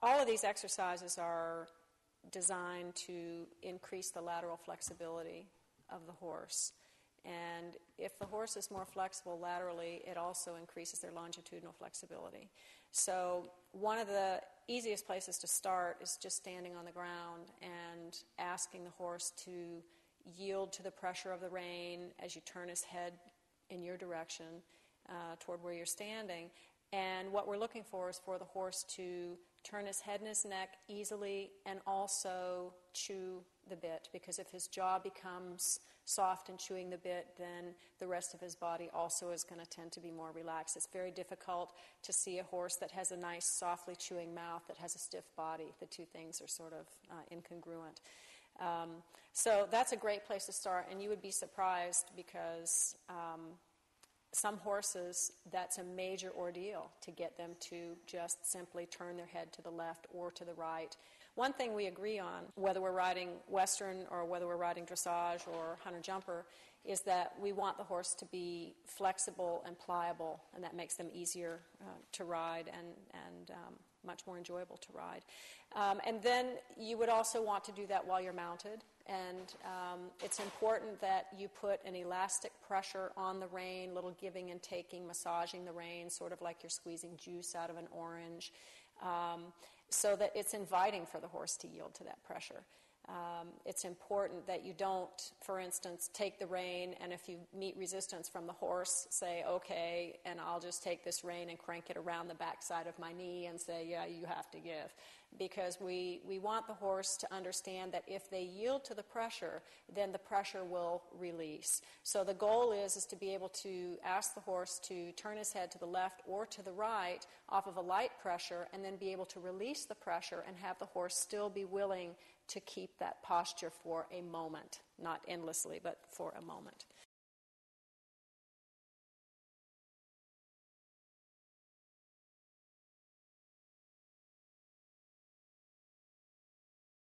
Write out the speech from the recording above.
All of these exercises are designed to increase the lateral flexibility of the horse. And if the horse is more flexible laterally, it also increases their longitudinal flexibility. So one of the easiest places to start is just standing on the ground and asking the horse to yield to the pressure of the rein as you turn his head in your direction toward where you're standing. And what we're looking for is for the horse to turn his head and his neck easily and also chew the bit, because if his jaw becomes soft and chewing the bit, then the rest of his body also is going to tend to be more relaxed. It's very difficult to see a horse that has a nice, softly chewing mouth that has a stiff body. The two things are sort of incongruent. So that's a great place to start, and you would be surprised because some horses, that's a major ordeal to get them to just simply turn their head to the left or to the right. One thing we agree on, whether we're riding Western or whether we're riding dressage or hunter-jumper, is that we want the horse to be flexible and pliable, and that makes them easier to ride and much more enjoyable to ride. And then you would also want to do that while you're mounted. And it's important that you put an elastic pressure on the rein, little giving and taking, massaging the rein, sort of like you're squeezing juice out of an orange, so that it's inviting for the horse to yield to that pressure. It's important that you don't, for instance, take the rein and if you meet resistance from the horse, say, okay, and I'll just take this rein and crank it around the backside of my knee and say, yeah, you have to give. Because we want the horse to understand that if they yield to the pressure, then the pressure will release. So the goal is to be able to ask the horse to turn his head to the left or to the right off of a light pressure and then be able to release the pressure and have the horse still be willing to keep that posture for a moment, not endlessly, but for a moment.